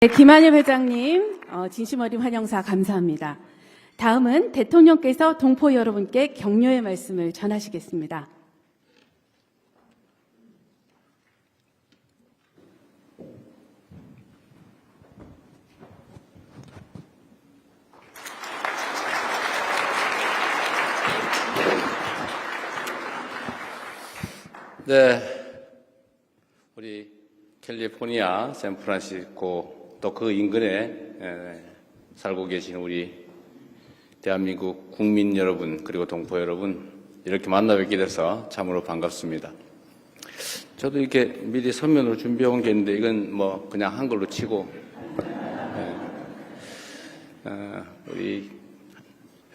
네, 김한일 회장님, 진심 어린 환영사 감사합니다. 다음은 대통령께서 동포 여러분께 격려의 말씀을 전하시겠습니다. 네, 우리 캘리포니아, 샌프란시스코 또 그 인근에 살고 계신 우리 대한민국 국민 여러분 그리고 동포 여러분 이렇게 만나 뵙게 돼서 참으로 반갑습니다. 저도 이렇게 미리 서면으로 준비해 온 게 있는데 이건 뭐 그냥 한글로 치고 우리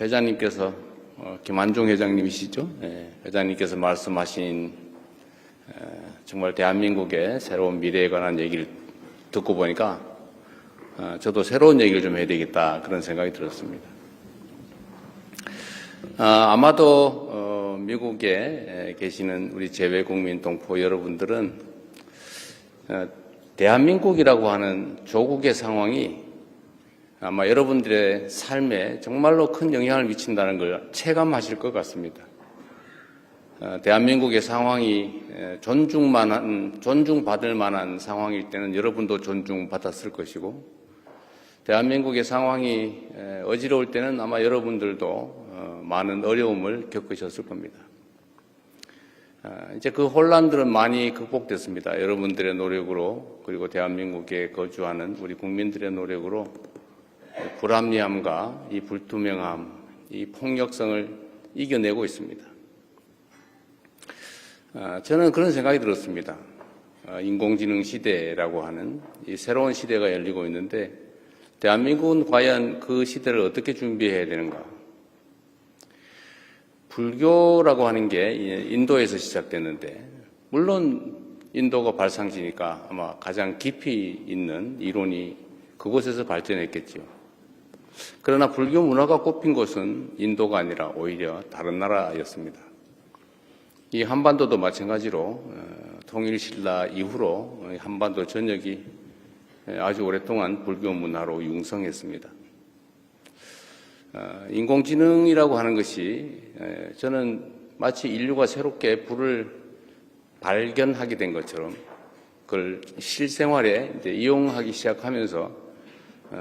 회장님께서 김한종 회장님이시죠? 회장님께서 말씀하신 정말 대한민국의 새로운 미래에 관한 얘기를 듣고 보니까 저도 새로운 얘기를 좀 해야 되겠다 그런 생각이 들었습니다. 아마도 미국에 계시는 우리 재외국민 동포 여러분들은 대한민국이라고 하는 조국의 상황이 아마 여러분들의 삶에 정말로 큰 영향을 미친다는 걸 체감하실 것 같습니다. 대한민국의 상황이 존중받을 만한 상황일 때는 여러분도 존중받았을 것이고 대한민국의 상황이 어지러울 때는 아마 여러분들도 많은 어려움을 겪으셨을 겁니다. 이제 그 혼란들은 많이 극복됐습니다. 여러분들의 노력으로 그리고 대한민국에 거주하는 우리 국민들의 노력으로 불합리함과 이 불투명함, 이 폭력성을 이겨내고 있습니다. 저는 그런 생각이 들었습니다. 인공지능 시대라고 하는 이 새로운 시대가 열리고 있는데 대한민국은 과연 그 시대를 어떻게 준비해야 되는가? 불교라고 하는 게 인도에서 시작됐는데 물론 인도가 발상지니까 아마 가장 깊이 있는 이론이 그곳에서 발전했겠죠. 그러나 불교 문화가 꼽힌 곳은 인도가 아니라 오히려 다른 나라였습니다. 이 한반도도 마찬가지로 통일신라 이후로 한반도 전역이 아주 오랫동안 불교 문화로 융성했습니다. 인공지능이라고 하는 것이 저는 마치 인류가 새롭게 불을 발견하게 된 것처럼 그걸 실생활에 이제 이용하기 시작하면서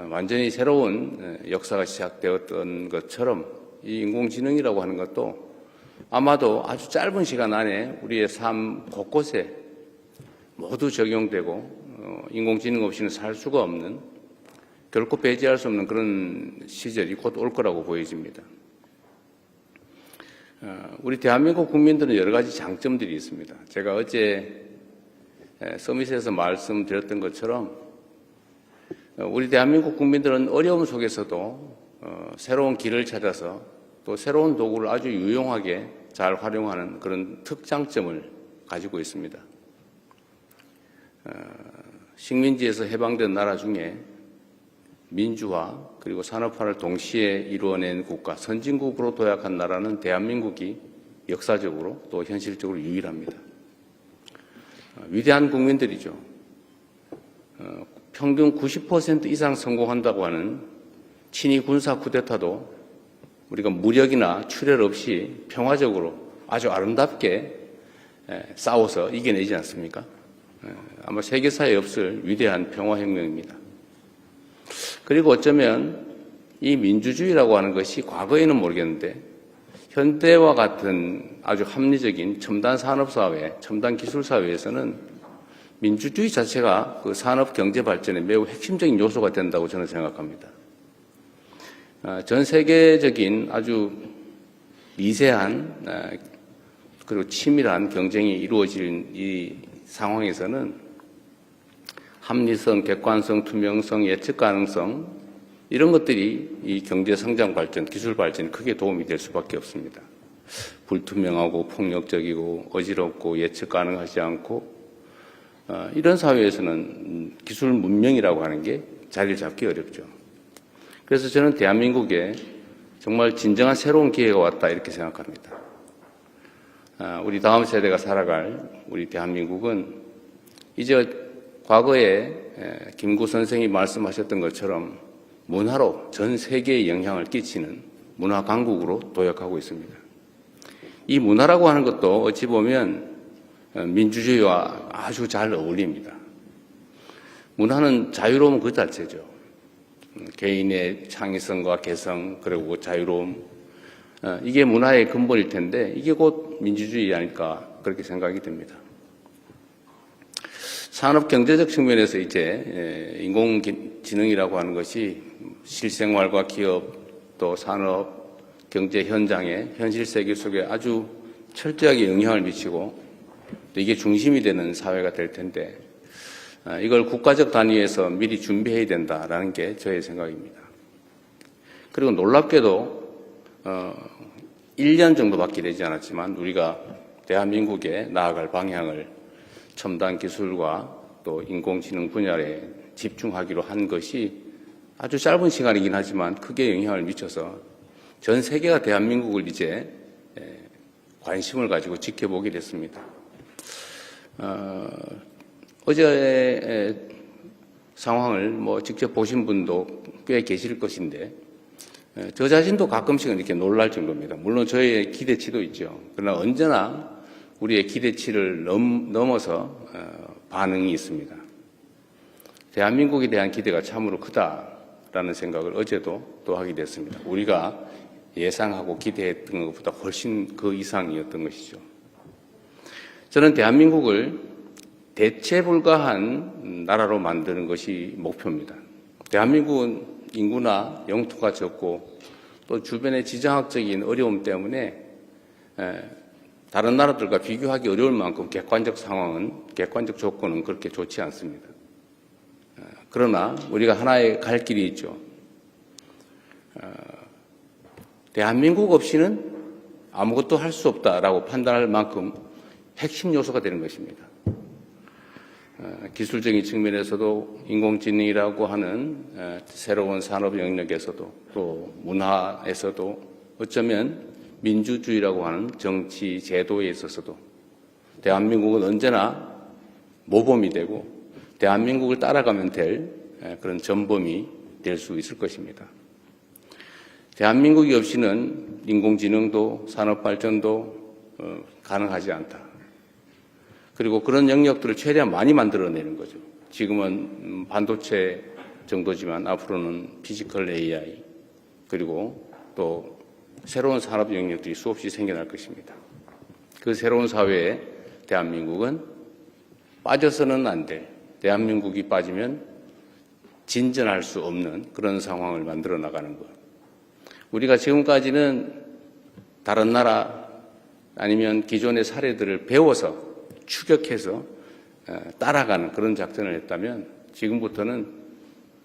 완전히 새로운 역사가 시작되었던 것처럼 이 인공지능이라고 하는 것도 아마도 아주 짧은 시간 안에 우리의 삶 곳곳에 모두 적용되고 인공지능 없이는 살 수가 없는 결코 배제할 수 없는 그런 시절이 곧 올 거라고 보여집니다. 우리 대한민국 국민들은 여러 가지 장점들이 있습니다. 제가 어제 서밋에서 말씀드렸던 것처럼 우리 대한민국 국민들은 어려움 속에서도 새로운 길을 찾아서 또 새로운 도구를 아주 유용하게 잘 활용하는 그런 특장점을 가지고 있습니다. 식민지에서 해방된 나라 중에 민주화 그리고 산업화를 동시에 이루어낸 국가, 선진국으로 도약한 나라는 대한민국이 역사적으로 또 현실적으로 유일합니다. 위대한 국민들이죠. 평균 90% 이상 성공한다고 하는 친위 군사 쿠데타도 우리가 무력이나 출혈 없이 평화적으로 아주 아름답게 싸워서 이겨내지 않습니까? 아마 세계사에 없을 위대한 평화혁명입니다. 그리고 어쩌면 이 민주주의라고 하는 것이 과거에는 모르겠는데 현대와 같은 아주 합리적인 첨단 산업사회, 첨단 기술사회에서는 민주주의 자체가 그 산업 경제 발전에 매우 핵심적인 요소가 된다고 저는 생각합니다. 전 세계적인 아주 미세한 그리고 치밀한 경쟁이 이루어지는 이 상황에서는 합리성, 객관성, 투명성, 예측 가능성 이런 것들이 이 경제 성장 발전, 기술 발전에 크게 도움이 될 수밖에 없습니다. 불투명하고 폭력적이고 어지럽고 예측 가능하지 않고 이런 사회에서는 기술 문명이라고 하는 게 자리를 잡기 어렵죠. 그래서 저는 대한민국에 정말 진정한 새로운 기회가 왔다 이렇게 생각합니다. 우리 다음 세대가 살아갈 우리 대한민국은 이제 과거에 김구 선생이 말씀하셨던 것처럼 문화로 전 세계에 영향을 끼치는 문화 강국으로 도약하고 있습니다. 이 문화라고 하는 것도 어찌 보면 민주주의와 아주 잘 어울립니다. 문화는 자유로움 그 자체죠. 개인의 창의성과 개성 그리고 자유로움, 이게 문화의 근본일 텐데 이게 곧 민주주의 아닐까 그렇게 생각이 듭니다. 산업 경제적 측면에서 이제 인공지능이라고 하는 것이 실생활과 기업 또 산업 경제 현장에 현실 세계 속에 아주 철저하게 영향을 미치고 또 이게 중심이 되는 사회가 될 텐데 이걸 국가적 단위에서 미리 준비해야 된다라는 게 저의 생각입니다. 그리고 놀랍게도 1년 정도밖에 되지 않았지만 우리가 대한민국에 나아갈 방향을 첨단 기술과 또 인공지능 분야에 집중하기로 한 것이 아주 짧은 시간이긴 하지만 크게 영향을 미쳐서 전 세계가 대한민국을 이제 관심을 가지고 지켜보게 됐습니다. 어제의 상황을 직접 보신 분도 꽤 계실 것인데 저 자신도 가끔씩은 이렇게 놀랄 정도입니다. 물론 저의 기대치도 있죠. 그러나 언제나 우리의 기대치를 넘어서 반응이 있습니다. 대한민국에 대한 기대가 참으로 크다라는 생각을 어제도 또 하게 됐습니다. 우리가 예상하고 기대했던 것보다 훨씬 그 이상이었던 것이죠. 저는 대한민국을 대체 불가한 나라로 만드는 것이 목표입니다. 대한민국은 인구나 영토가 적고 또 주변의 지정학적인 어려움 때문에 다른 나라들과 비교하기 어려울 만큼 객관적 조건은 그렇게 좋지 않습니다. 그러나 우리가 하나의 갈 길이 있죠. 대한민국 없이는 아무것도 할 수 없다라고 판단할 만큼 핵심 요소가 되는 것입니다. 기술적인 측면에서도 인공지능이라고 하는 새로운 산업 영역에서도 또 문화에서도 어쩌면 민주주의라고 하는 정치 제도에 있어서도 대한민국은 언제나 모범이 되고 대한민국을 따라가면 될 그런 전범이 될 수 있을 것입니다. 대한민국이 없이는 인공지능도 산업발전도 가능하지 않다. 그리고 그런 영역들을 최대한 많이 만들어내는 거죠. 지금은 반도체 정도지만 앞으로는 피지컬 AI 그리고 또 새로운 산업 영역들이 수없이 생겨날 것입니다. 그 새로운 사회에 대한민국은 빠져서는 안 될, 대한민국이 빠지면 진전할 수 없는 그런 상황을 만들어 나가는 것. 우리가 지금까지는 다른 나라 아니면 기존의 사례들을 배워서 추격해서 따라가는 그런 작전을 했다면 지금부터는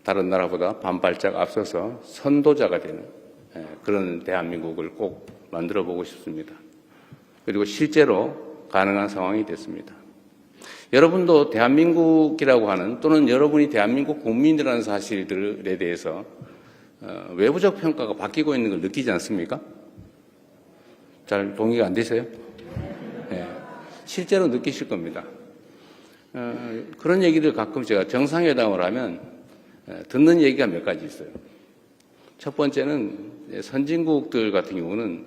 다른 나라보다 반발짝 앞서서 선도자가 되는 그런 대한민국을 꼭 만들어 보고 싶습니다. 그리고 실제로 가능한 상황이 됐습니다. 여러분도 대한민국이라고 하는 또는 여러분이 대한민국 국민이라는 사실들에 대해서 외부적 평가가 바뀌고 있는 걸 느끼지 않습니까? 잘 동의가 안 되세요? 네. 실제로 느끼실 겁니다. 그런 얘기들 가끔 제가 정상회담을 하면 듣는 얘기가 몇 가지 있어요. 첫 번째는 선진국들 같은 경우는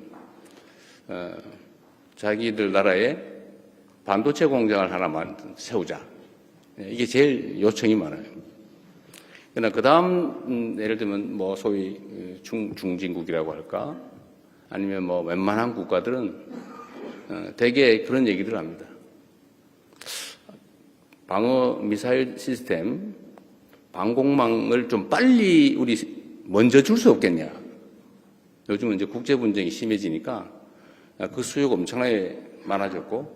자기들 나라에 반도체 공장을 하나만 세우자. 이게 제일 요청이 많아요. 그러나 그 다음 예를 들면 소위 중진국이라고 할까 아니면 웬만한 국가들은 대개 그런 얘기들을 합니다. 방어 미사일 시스템, 방공망을 좀 빨리 우리 먼저 줄 수 없겠냐. 요즘은 이제 국제 분쟁이 심해지니까 그 수요가 엄청나게 많아졌고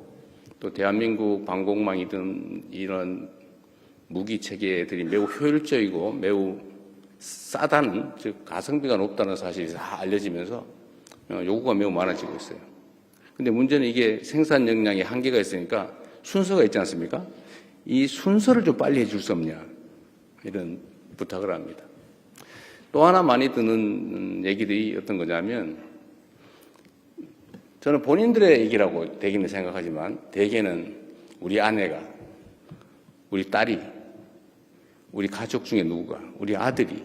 또 대한민국 방공망이든 이런 무기 체계들이 매우 효율적이고 매우 싸다는 즉 가성비가 높다는 사실이 다 알려지면서 요구가 매우 많아지고 있어요. 근데 문제는 이게 생산 역량에 한계가 있으니까 순서가 있지 않습니까? 이 순서를 좀 빨리 해줄 수 없냐 이런 부탁을 합니다. 또 하나 많이 듣는 얘기들이 어떤 거냐면 저는 본인들의 얘기라고 대개는 생각하지만 대개는 우리 아내가 우리 딸이 우리 가족 중에 누구가 우리 아들이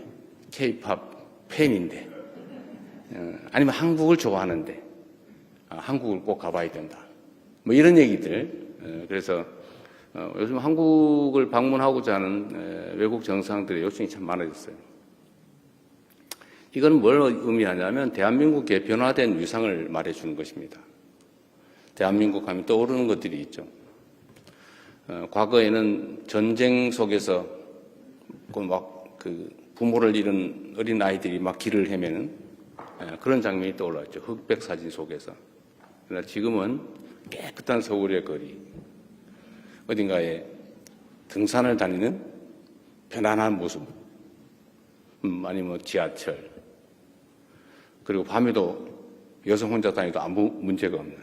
K-팝 팬인데 아니면 한국을 좋아하는데 한국을 꼭 가봐야 된다. 뭐 이런 얘기들. 그래서 요즘 한국을 방문하고자 하는 외국 정상들의 요청이 참 많아졌어요. 이건 뭘 의미하냐면 대한민국의 변화된 위상을 말해주는 것입니다. 대한민국 하면 떠오르는 것들이 있죠. 과거에는 전쟁 속에서 부모를 잃은 어린 아이들이 막 길을 헤매는 그런 장면이 떠올랐죠. 흑백 사진 속에서. 그러나 지금은 깨끗한 서울의 거리, 어딘가에 등산을 다니는 편안한 모습, 아니면 지하철, 그리고 밤에도 여성 혼자 다니도 아무 문제가 없는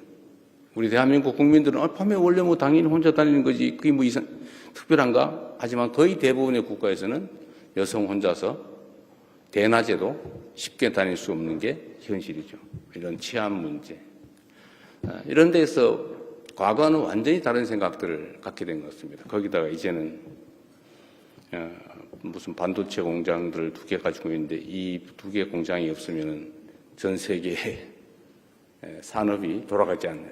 우리 대한민국 국민들은 밤에 원래 뭐 당연히 혼자 다니는 거지 그게 뭐 특별한가? 하지만 거의 대부분의 국가에서는 여성 혼자서 대낮에도 쉽게 다닐 수 없는 게 현실이죠. 이런 치안 문제. 이런 데서 과거와는 완전히 다른 생각들을 갖게 된 것 같습니다. 거기다가 이제는 무슨 반도체 공장들을 2개 가지고 있는데 이 2개 공장이 없으면 전 세계의 산업이 돌아가지 않는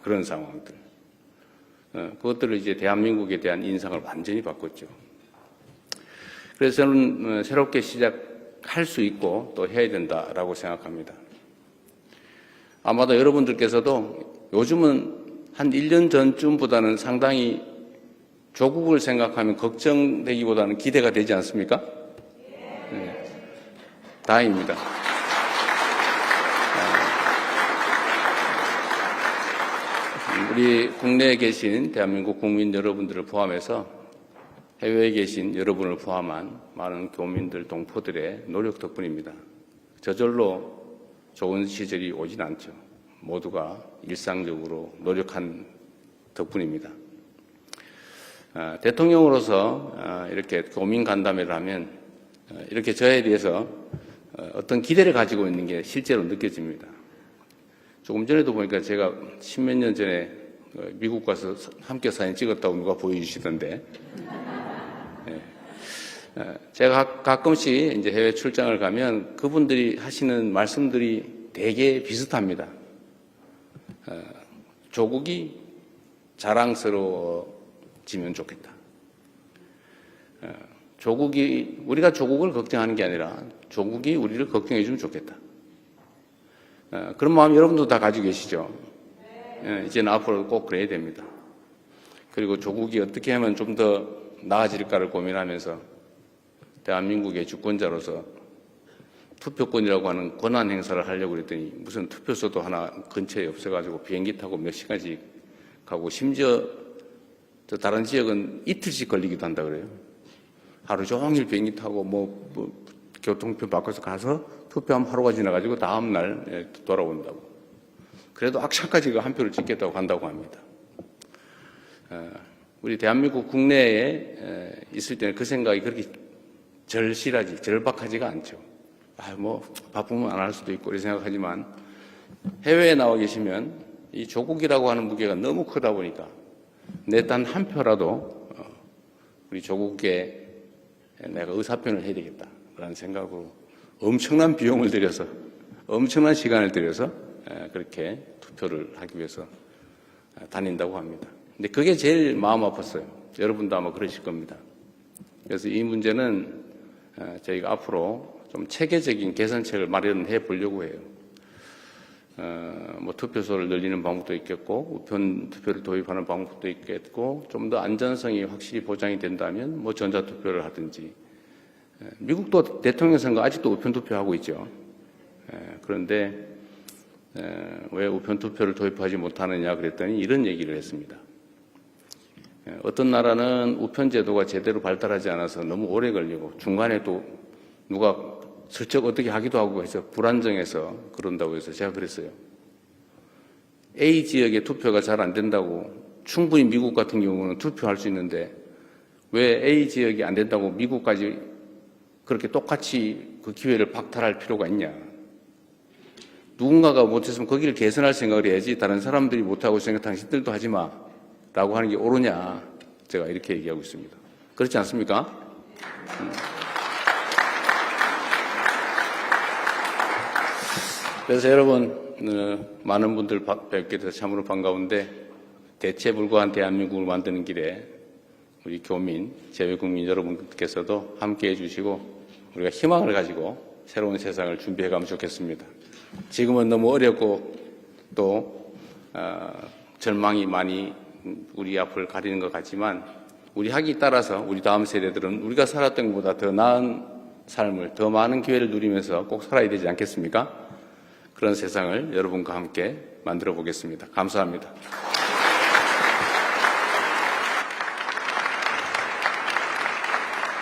그런 상황들. 그것들을 이제 대한민국에 대한 인상을 완전히 바꿨죠. 그래서 저는 새롭게 시작할 수 있고 또 해야 된다라고 생각합니다. 아마도 여러분들께서도 요즘은 한 1년 전쯤보다는 상당히 조국을 생각하면 걱정되기보다는 기대가 되지 않습니까? 네. 다행입니다. 우리 국내에 계신 대한민국 국민 여러분들을 포함해서 해외에 계신 여러분을 포함한 많은 교민들, 동포들의 노력 덕분입니다. 저절로 좋은 시절이 오진 않죠. 모두가 일상적으로 노력한 덕분입니다. 대통령으로서 이렇게 고민 간담회를 하면 이렇게 저에 대해서 어떤 기대를 가지고 있는 게 실제로 느껴집니다. 조금 전에도 보니까 제가 10몇 년 전에 미국 가서 함께 사진 찍었다고 누가 보여주시던데, 제가 가끔씩 이제 해외 출장을 가면 그분들이 하시는 말씀들이 되게 비슷합니다. 조국이 자랑스러워지면 좋겠다. 우리가 조국을 걱정하는 게 아니라 조국이 우리를 걱정해주면 좋겠다. 그런 마음 여러분도 다 가지고 계시죠? 이제는 앞으로 꼭 그래야 됩니다. 그리고 조국이 어떻게 하면 좀 더 나아질까를 고민하면서 대한민국의 주권자로서 투표권이라고 하는 권한 행사를 하려고 그랬더니 무슨 투표소도 하나 근처에 없어가지고 비행기 타고 몇 시간씩 가고 심지어 저 다른 지역은 이틀씩 걸리기도 한다 그래요. 하루 종일 비행기 타고 교통표 바꿔서 가서 투표하면 하루가 지나가지고 다음날 돌아온다고. 그래도 악착까지 한 표를 찍겠다고 간다고 합니다. 우리 대한민국 국내에 있을 때는 그 생각이 그렇게 절박하지가 않죠. 바쁘면 안 할 수도 있고 이렇게 생각하지만 해외에 나와 계시면 이 조국이라고 하는 무게가 너무 크다 보니까 내 단 한 표라도 우리 조국에 내가 의사표현을 해야 되겠다라는 생각으로 엄청난 비용을 들여서 엄청난 시간을 들여서 그렇게 투표를 하기 위해서 다닌다고 합니다. 근데 그게 제일 마음 아팠어요. 여러분도 아마 그러실 겁니다. 그래서 이 문제는 저희가 앞으로 좀 체계적인 개선책을 마련해 보려고 해요. 투표소를 늘리는 방법도 있겠고, 우편 투표를 도입하는 방법도 있겠고, 좀 더 안전성이 확실히 보장이 된다면, 전자투표를 하든지. 미국도 대통령 선거 아직도 우편 투표하고 있죠. 그런데, 왜 우편 투표를 도입하지 못하느냐 그랬더니 이런 얘기를 했습니다. 어떤 나라는 우편 제도가 제대로 발달하지 않아서 너무 오래 걸리고, 중간에 또 누가 슬쩍 어떻게 하기도 하고 해서 불안정해서 그런다고 해서 제가 그랬어요. A 지역에 투표가 잘 안 된다고 충분히 미국 같은 경우는 투표할 수 있는데 왜 A 지역이 안 된다고 미국까지 그렇게 똑같이 그 기회를 박탈할 필요가 있냐. 누군가가 못했으면 거기를 개선할 생각을 해야지 다른 사람들이 못하고 있으니까 당신들도 하지 마 라고 하는 게 옳으냐. 제가 이렇게 얘기하고 있습니다. 그렇지 않습니까? 그래서 여러분, 많은 분들 뵙게 돼서 참으로 반가운데, 대체불구한 대한민국을 만드는 길에 우리 교민, 재외국민 여러분께서도 함께 해주시고 우리가 희망을 가지고 새로운 세상을 준비해가면 좋겠습니다. 지금은 너무 어렵고 또 절망이 많이 우리 앞을 가리는 것 같지만 우리 학이 따라서 우리 다음 세대들은 우리가 살았던 것보다 더 나은 삶을, 더 많은 기회를 누리면서 꼭 살아야 되지 않겠습니까? 그런 세상을 여러분과 함께 만들어 보겠습니다. 감사합니다.